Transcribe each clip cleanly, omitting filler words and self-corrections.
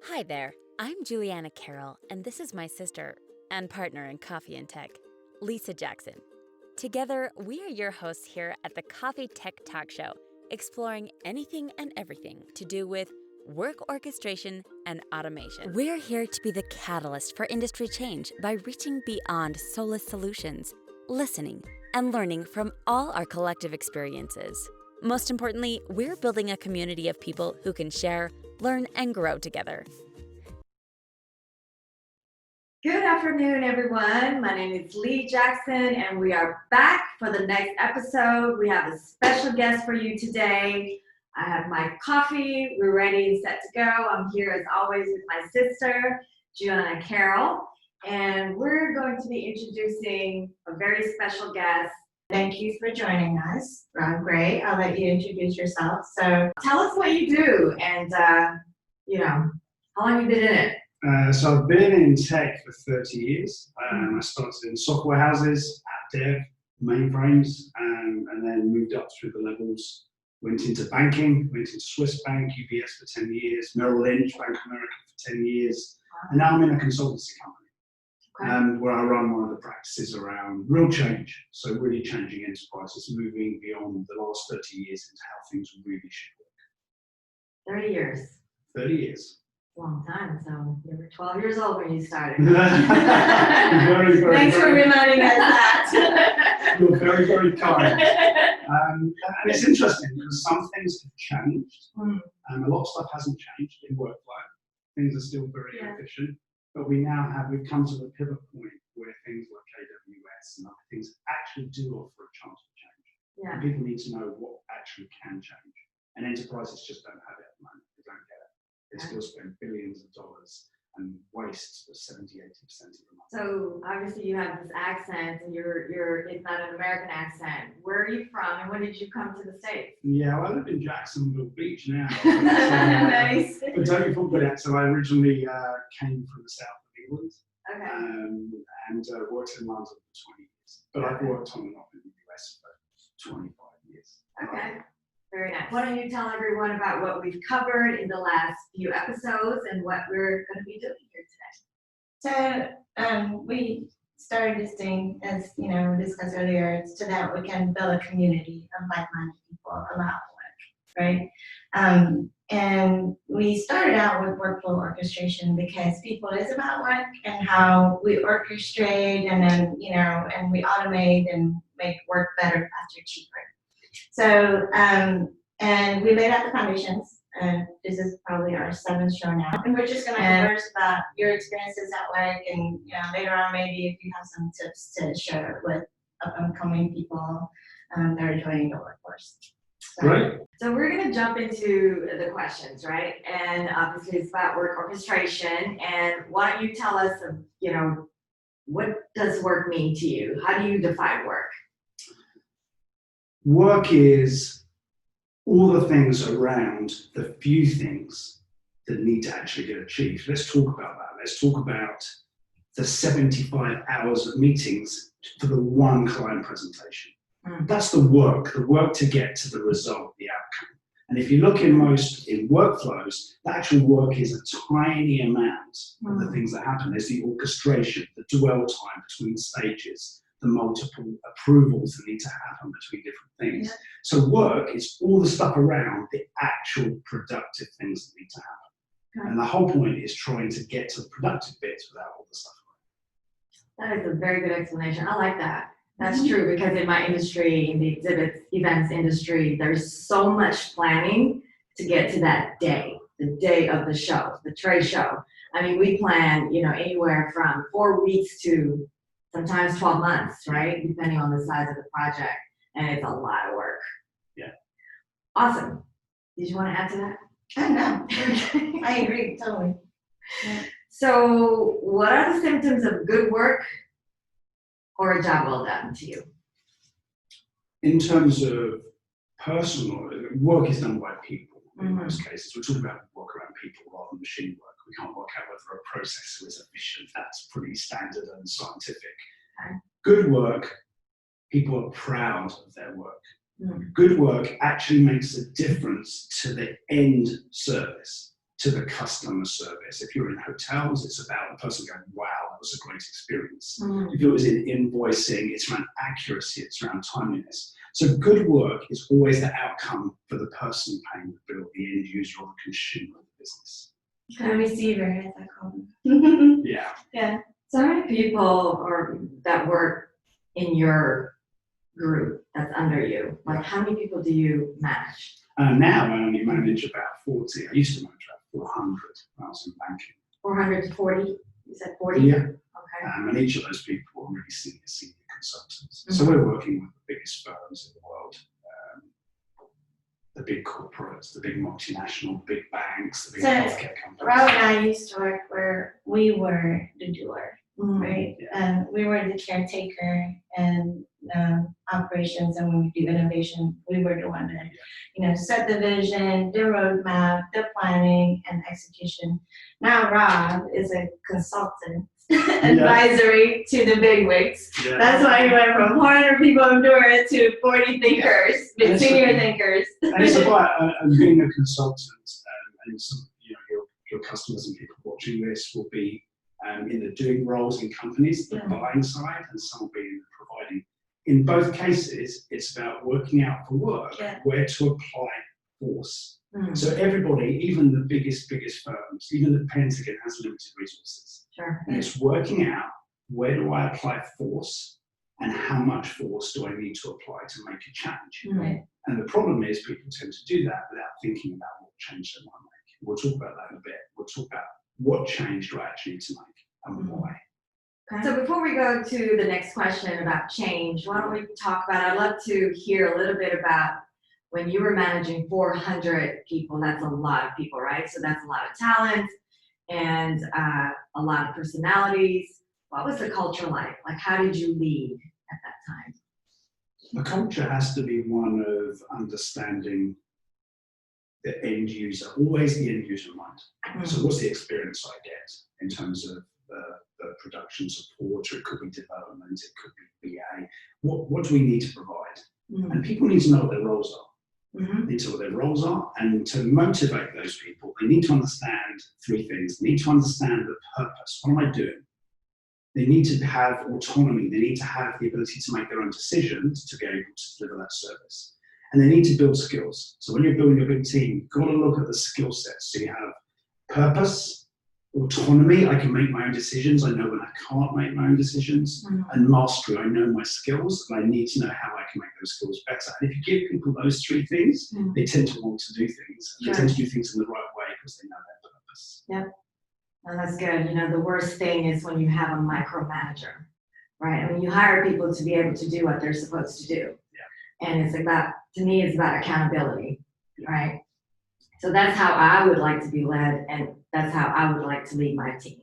Hi there, I'm Juliana Carroll, and this is my sister and partner in Coffee and Tech, Lisa Jackson. Together, we are your hosts here at the Coffee Tech Talk Show, exploring anything and everything to do with work orchestration and automation. We're here to be the catalyst for industry change by reaching beyond soulless solutions, listening, and learning from all our collective experiences. Most importantly, we're building a community of people who can share, learn, and grow together. Good afternoon, everyone. My name is Lee Jackson, and we are back for the next episode. We have a special guest for you today. I have my coffee. We're ready and set to go. I'm here, as always, with my sister, Juliana Carroll, and we're going to be introducing a very special guest. Thank you for joining us, Ron Gray. I'll let you introduce yourself. So tell us what you do and, how long you've been in it. So I've been in tech for 30 years. I started in software houses, app dev, mainframes, and then moved up through the levels. Went into banking, went into Swiss Bank, UBS for 10 years, Merrill Lynch, Bank of America for 10 years. And now I'm in a consultancy company. Where I run one of the practices around real change, so really changing enterprises, moving beyond the last 30 years into how things really should work. 30 years. 30 years. Long time, so you were 12 years old when you started. very, Thanks for reminding us that. You're very, very kind. And it's interesting because some things have changed. A lot of stuff hasn't changed in workflow. Things are still very efficient. But we've come to the pivot point where things like AWS and other things actually do offer a chance for change. Yeah. And people need to know what actually can change. And enterprises just don't have it at the moment. They don't get it. They still spend billions of dollars and waste 70-80% of the money. So obviously you have this accent, and it's not an American accent. Where are you from, and when did you come to the States? Yeah, well, I live in Jacksonville Beach now. Nice. But don't be fooled by that. So I originally came from the south of England. Okay. And worked in London for 20 years. But I've worked on and off in the US for 25 years. Okay. Very nice. Why don't you tell everyone about what we've covered in the last few episodes and what we're going to be doing here today? So we started this thing, as we discussed earlier, so that we can build a community of like-minded people about work, right? And we started out with workflow orchestration because people is about work and how we orchestrate and then, and we automate and make work better, faster, cheaper. So, and we laid out the foundations, and this is probably our 7th show now. And we're just going to converse about your experiences at work, and later on, maybe if you have some tips to share with upcoming people that are joining the workforce. So, Great. So we're going to jump into the questions, right? And obviously it's about work orchestration. And why don't you tell us, what does work mean to you? How do you define work? Work is all the things around the few things that need to actually get achieved. Let's talk about that. Let's talk about the 75 hours of meetings for the one client presentation. That's the work to get to the result, the outcome. And if you look in workflows, the actual work is a tiny amount of the things that happen. There's the orchestration, the dwell time between stages, the multiple approvals that need to happen between different things. So work is all the stuff around the actual productive things that need to happen. And the whole point is trying to get to the productive bits without all the stuff around. That is a very good explanation. I like that. That's true, because in my industry, in the events industry, there's so much planning to get to that day, the day of the show, the trade show. I mean, we plan, anywhere from 4 weeks to sometimes 12 months, right? Depending on the size of the project. And it's a lot of work. Yeah. Awesome. Did you want to add to that? No. I agree, totally. Yeah. So what are the symptoms of good work or a job well done to you? In terms of personal, work is done by people in most cases. We're talking about work around people rather than machine work. We can't work out whether a processor is efficient. That's pretty standard and scientific. Okay. Good work, people are proud of their work. Good work actually makes a difference to the end service, to the customer service. If you're in hotels, it's about the person going, wow, that was a great experience. If it was in invoicing, it's around accuracy, it's around timeliness. So good work is always the outcome for the person paying the bill, the end user or the consumer of the business. The receiver, as I call them. Yeah. Yeah. So how many people that work in your group that's under you? Like how many people do you manage? Now I only manage about 40. I used to manage about 400 when I was in banking. 400 to 40? You said 40? Yeah. Okay. And each of those people are really senior consultants. So we're working with the biggest firms in the world, the big corporates, the big multinational, big banks, the big healthcare companies. Rob and I used to work where we were the doer, right? We were the caretaker and operations, and when we do innovation, we were the one that, set the vision, the roadmap, the planning, and execution. Now Rob is a consultant, advisory to the bigwigs. Yeah. That's why we went from 400 people in Dura to 40 thinkers, senior thinkers. And it's about being a consultant, and some, your customers and people watching this will be in the doing roles in companies, the buying side, and some will be in the providing. In both cases, it's about working out for work where to apply force. So everybody, even the biggest firms, even the Pentagon has limited resources. Sure. And it's working out where do I apply force and how much force do I need to apply to make a change. Right. And the problem is people tend to do that without thinking about what change they might make. We'll talk about that in a bit. We'll talk about what change do I actually need to make and why. So before we go to the next question about change, why don't we talk about, I'd love to hear a little bit about when you were managing 400 people. That's a lot of people, right? So that's a lot of talent and a lot of personalities. What was the culture like? Like, how did you lead at that time? The culture has to be one of understanding the end user, always the end user in mind. So what's the experience I get in terms of the production support, or it could be development, it could be BA. What do we need to provide? And people need to know what their roles are. They need to know what their roles are, and to motivate those people, they need to understand three things. They need to understand the purpose. What am I doing? They need to have autonomy. They need to have the ability to make their own decisions to be able to deliver that service. And they need to build skills. So when you're building a big team, you've got to look at the skill sets. So you have purpose, autonomy, I can make my own decisions, I know when I can't make my own decisions, and mastery, I know my skills, and I need to know how I can make those skills better. And if you give people those three things, they tend to want to do things, and they tend to do things in the right way because they know their purpose. Yep. Well, that's good. The worst thing is when you have a micromanager, right? I mean, you hire people to be able to do what they're supposed to do. Yeah. And it's about, to me, it's about accountability, right? So that's how I would like to be led, and that's how I would like to lead my team.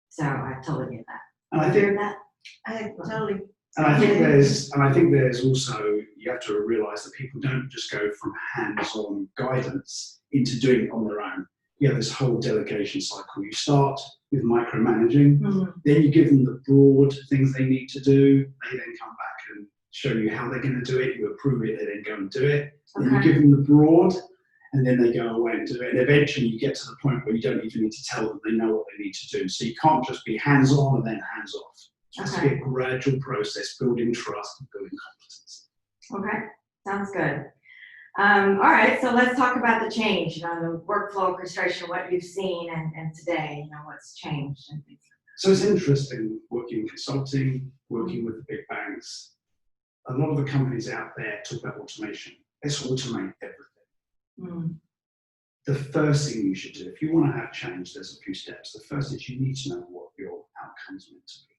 So I totally get that. And I think that. I totally. And I think there's also, you have to realise that people don't just go from hands-on guidance into doing it on their own. You have this whole delegation cycle. You start with micromanaging, then you give them the broad things they need to do. They then come back and show you how they're going to do it. You approve it, they then go and do it. Then you give them the broad, and then they go away and do it. And eventually you get to the point where you don't even need to tell them, they know what they need to do. So you can't just be hands-on and then hands-off. It has to be a gradual process, building trust and building competence. Okay, sounds good. All right, so let's talk about the change, the workflow orchestration, what you've seen and today, what's changed and things like that. So it's interesting working in consulting, working with the big banks. A lot of the companies out there talk about automation. Let's automate everything. The first thing you should do, if you want to have change, there's a few steps. The first is you need to know what your outcomes are meant to be.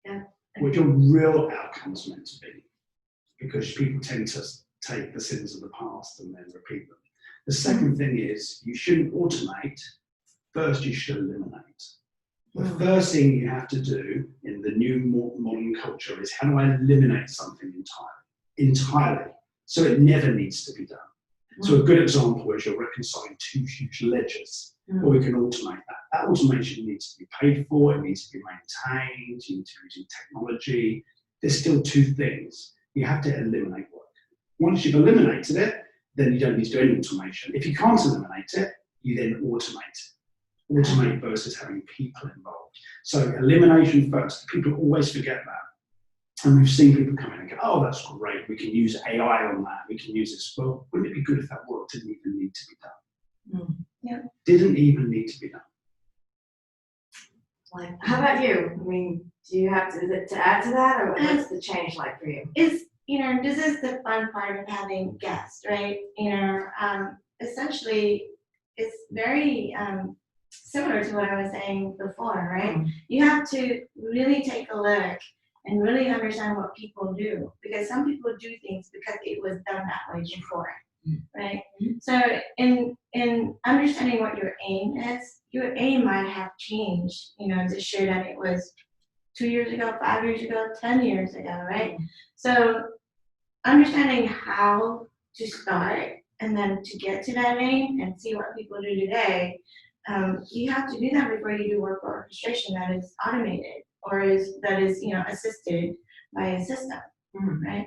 Yeah. What your real outcomes are meant to be. Because people tend to take the sins of the past and then repeat them. The second thing is you shouldn't automate. First, you should eliminate. The first thing you have to do in the new modern culture is how do I eliminate something entirely, so it never needs to be done. So a good example is you're reconciling two huge ledgers, or we can automate that. That automation needs to be paid for, it needs to be maintained, you need to be using technology. There's still two things. You have to eliminate work. Once you've eliminated it, then you don't need to do any automation. If you can't eliminate it, you then automate. Automate versus having people involved. So elimination first. People always forget that. And we've seen people come in and go, oh, that's great. We can use AI on that. We can use this. Well, wouldn't it be good if that work didn't even need to be done? Yeah. Didn't even need to be done. Like, how about you? I mean, do you have to add to that, or what's the change like for you? Is, this is the fun part of having guests, right? Essentially, it's very similar to what I was saying before, right? You have to really take a look and really understand what people do, because some people do things because it was done that way before, right? So in understanding what your aim is, your aim might have changed, to show that it was 2 years ago, 5 years ago, 10 years ago, right? So understanding how to start and then to get to that aim and see what people do today, you have to do that before you do work orchestration that is automated or that is assisted by a system, right?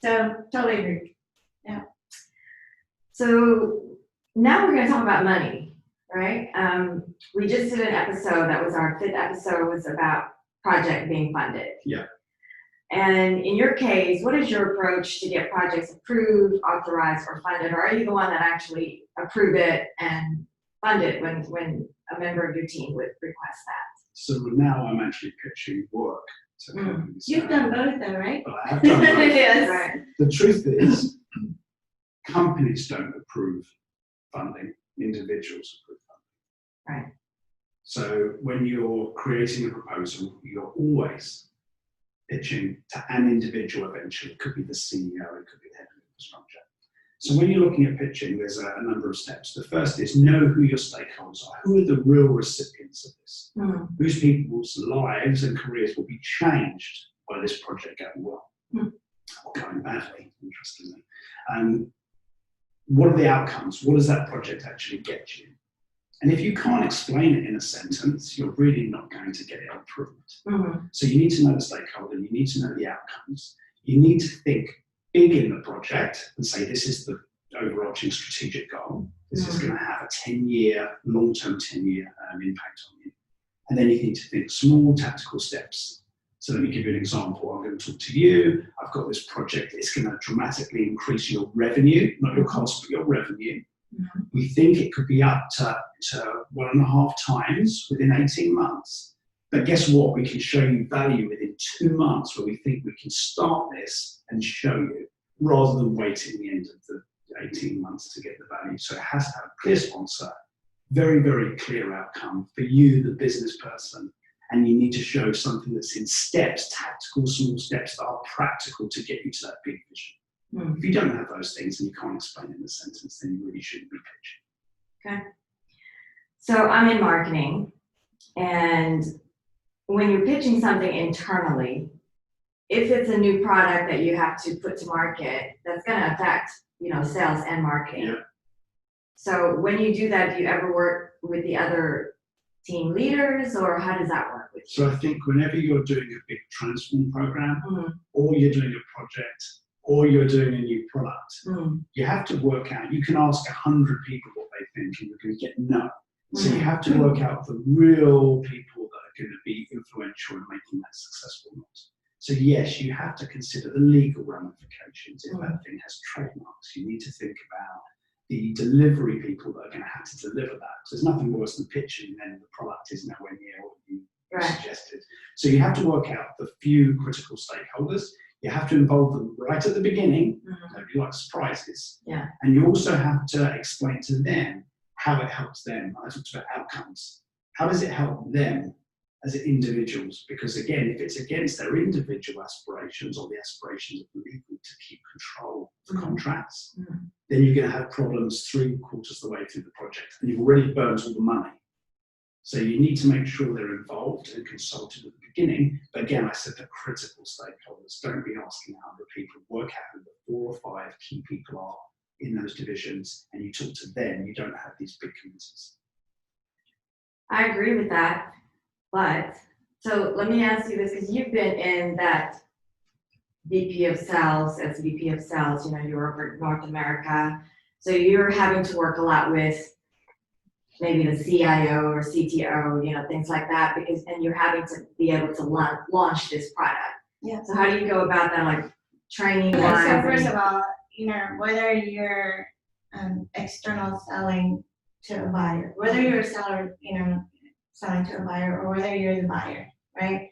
So totally agree. Yeah. So now we're going to talk about money, right? We just did an episode that was our 5th episode, was about project being funded. Yeah. And in your case, what is your approach to get projects approved, authorized, or funded? Or are you the one that actually approve it and fund it when a member of your team would request that? So now I'm actually pitching work to companies. You've done both though, right? But I have done both. Yes. Right. The truth is, companies don't approve funding, individuals approve funding. Right. So when you're creating a proposal, you're always pitching to an individual eventually. It could be the CEO, it could be the head of infrastructure. So when you're looking at pitching, there's a number of steps. The first is know who your stakeholders are. Who are the real recipients of this? Whose people's lives and careers will be changed by this project going well or going badly, interestingly. What are the outcomes? What does that project actually get you? And if you can't explain it in a sentence, you're really not going to get it approved. So you need to know the stakeholder, you need to know the outcomes. You need to think big in the project and say, this is the overarching strategic goal. This is going to have a 10-year, long-term 10-year impact on you. And then you need to think small tactical steps. So let me give you an example. I'm going to talk to you. I've got this project. It's going to dramatically increase your revenue, not your cost, but your revenue. We think it could be up to 1.5 times within 18 months. But guess what? We can show you value within 2 months where we think we can start this and show you, rather than waiting the end of the 18 months to get the value. So it has to have a clear sponsor, very, very clear outcome for you, the business person. And you need to show something that's in steps, tactical, small steps that are practical to get you to that big vision. If you don't have those things and you can't explain it in a sentence, then you really shouldn't be pitching. Okay. So I'm in marketing, and when you're pitching something internally, if it's a new product that you have to put to market, that's going to affect, sales and marketing. Yeah. So when you do that, do you ever work with the other team leaders, or how does that work with you? So I think whenever you're doing a big transform program, or you're doing a project, or you're doing a new product, you have to work out, you can ask 100 people what they think and you're going to get no. So you have to work out the real people that are going to be influential in making that successful or not. So yes, you have to consider the legal ramifications. If that thing has trademarks, you need to think about the delivery people that are going to have to deliver that. Because there's nothing worse than pitching and then the product is nowhere near what you suggested. So you have to work out the few critical stakeholders. You have to involve them right at the beginning. Nobody likes surprises. Yeah. And you also have to explain to them how it helps them. I talked about outcomes. How does it help them as individuals? Because again, if it's against their individual aspirations or the aspirations of the legal to keep control of the contracts, then you're going to have problems 3/4 of the way through the project, and you've already burnt all the money. So you need to make sure they're involved and consulted at the beginning. But again, I said the critical stakeholders. Don't be asking 100 people. Work out who the 4 or 5 key people are in those divisions, and you talk to them. You don't have these big committees. I agree with that. But, so let me ask you this, because you've been in that VP of sales, as VP of sales, you work for North America. So you're having to work a lot with maybe the CIO or CTO, things like that, and you're having to be able to launch this product. Yeah. So how do you go about that, like training Okay, wise? so first of all, whether you're external selling to a buyer, whether you're a seller, selling to a buyer, or whether you're the buyer, right?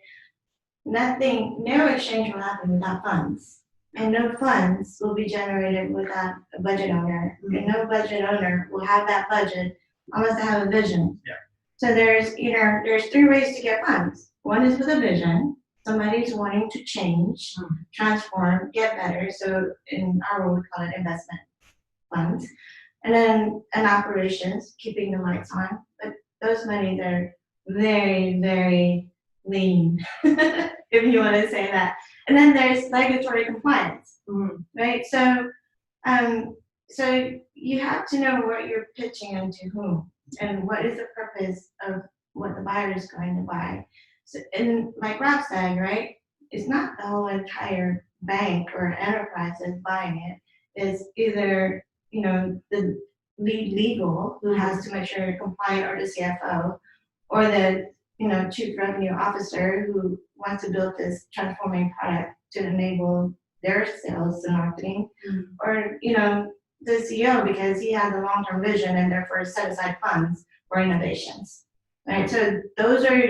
No exchange will happen without funds, and no funds will be generated without a budget owner, and no budget owner will have that budget unless they have a vision. Yeah. So there's 3 ways to get funds. One is with a vision. Somebody's wanting to change, transform, get better. So in our world, we call it investment funds. And then an operations, keeping the lights on. But those monies are very, very lean, if you want to say that. And then there's regulatory compliance, right? So, so you have to know what you're pitching and to whom, and what is the purpose of what the buyer is going to buy. So, and like Rob said, right, it's not the whole entire bank or enterprise that's buying it. It's either, the lead legal who has to make sure you're compliant, or the CFO, or the, chief revenue officer who wants to build this transforming product to enable their sales and marketing, or, the CEO because he has a long-term vision and therefore set aside funds for innovations, right? So those are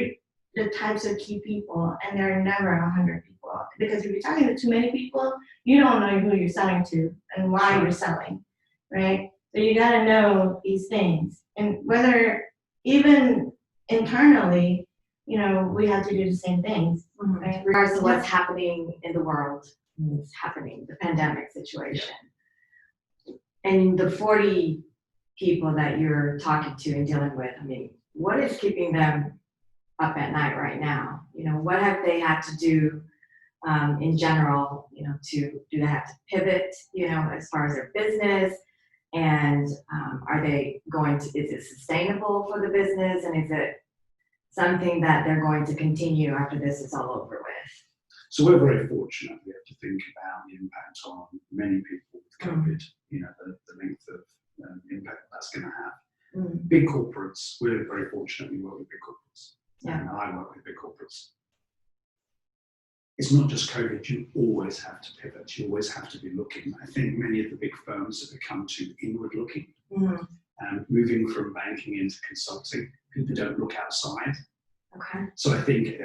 the types of key people, and there are never 100 people, because if you're talking to too many people, you don't know who you're selling to and why you're selling, right? So you got to know these things, and whether even internally, we have to do the same things, right? Regardless of what's happening in the world, it's happening, the pandemic situation. And the 40 people that you're talking to and dealing with, what is keeping them up at night right now? What have they had to do in general, do they have to pivot, as far as their business? And are they is it sustainable for the business? And is it something that they're going to continue after this is all over with? So we're very fortunate. We have to think about the impact on many people with COVID, the length of impact that's going to have. Big corporates, we're very fortunate we work with big corporates. Yeah. And I work with big corporates. It's not just COVID, you always have to pivot, you always have to be looking. I think many of the big firms have become too inward looking. Moving from banking into consulting, people don't look outside. Okay. So I think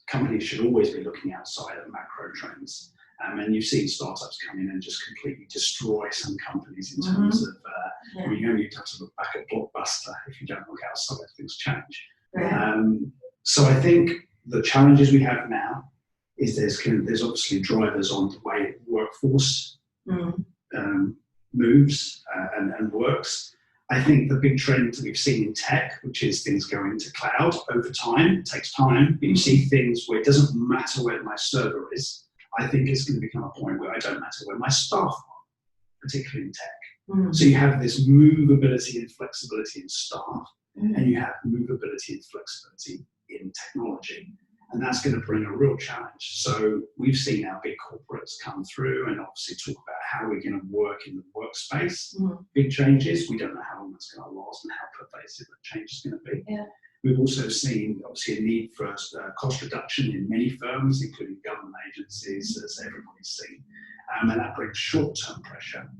companies should always be looking outside of macro trends. And you've seen startups come in and just completely destroy some companies in terms of, you only have to look back at Blockbuster. If you don't look outside, things change. Right. So I think the challenges we have now is there's obviously drivers on the way workforce moves and works. I think the big trend that we've seen in tech, which is things going to cloud over time, it takes time, but you see things where it doesn't matter where my server is. I think it's going to become a point where I don't matter where my staff are, particularly in tech. So you have this movability and flexibility in staff, and you have movability and flexibility in technology. And that's going to bring a real challenge. So we've seen our big corporates come through and obviously talk about how we're going to work in the workspace. Big changes. We don't know how long that's going to last and how pervasive that change is going to be. Yeah. We've also seen obviously a need for cost reduction in many firms, including government agencies, as everybody's seen. And that brings short-term pressure.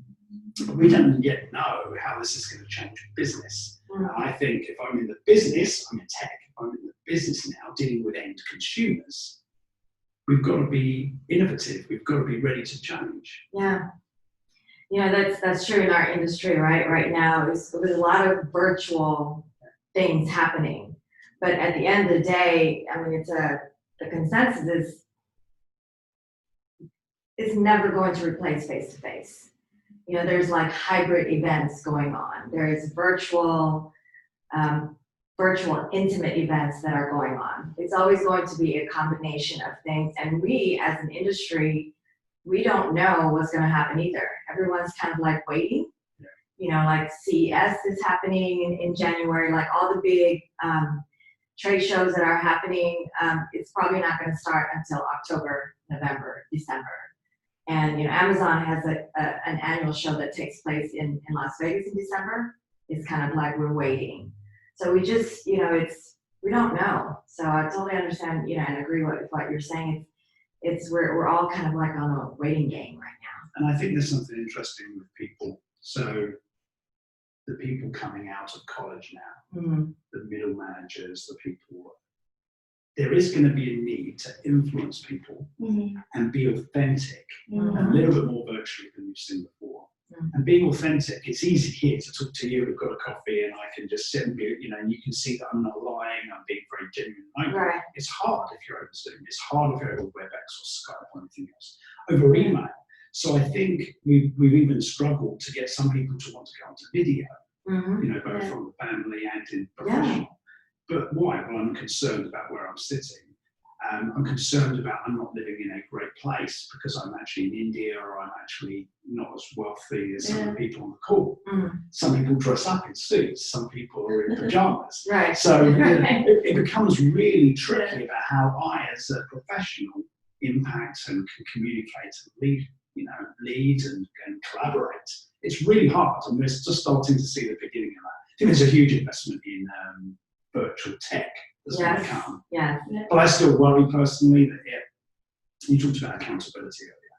But we don't yet know how this is going to change business. And I think if I'm in the business, I'm in tech, if I'm in the business now dealing with end consumers, we've got to be innovative, we've got to be ready to change. Yeah. That's true in our industry, right? Right now, there's a lot of virtual things happening. But at the end of the day, the consensus is never going to replace face-to-face. There's like hybrid events going on. There is virtual intimate events that are going on. It's always going to be a combination of things. And we, as an industry, we don't know what's going to happen either. Everyone's kind of like waiting. Like CES is happening in January, like all the big trade shows that are happening. It's probably not going to start until October, November, December. And Amazon has an annual show that takes place in Las Vegas in December. it's kind of like we're waiting. So we just, we don't know. So I totally understand, and agree with what you're saying. It's we're all kind of like on a waiting game right now. And I think there's something interesting with people. So the people coming out of college now, the middle managers, the people, there is going to be a need to influence people and be authentic, a little bit more virtually than we've seen before. And being authentic, it's easy here to talk to you. We've got a coffee, and I can just sit and be, and you can see that I'm not lying. I'm being very genuine. Right. It's hard if you're over Zoom. It's hard if you're over WebEx or Skype or anything else. Over email. So I think we've even struggled to get some people to want to go onto video, both from the family and in professional. But why? Well, I'm concerned about where I'm sitting. I'm concerned about I'm not living in a great place because I'm actually in India, or I'm actually not as wealthy as some of the people on the call. Some people dress up in suits, some people are in pajamas. Right. So it becomes really tricky about how I, as a professional, impact and can communicate and lead and collaborate. It's really hard, and we're just starting to see the beginning of that. I think there's a huge investment in virtual tech that's going to come. Yes. But I still worry personally that you talked about accountability earlier.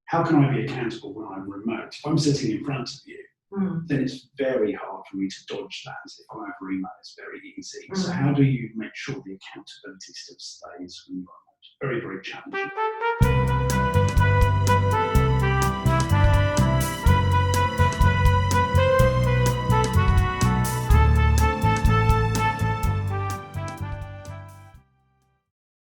How can I be accountable when I'm remote? If I'm sitting in front of you, then it's very hard for me to dodge that. If I'm over email, it's very easy. So how do you make sure the accountability still stays when you're remote? Very, very challenging.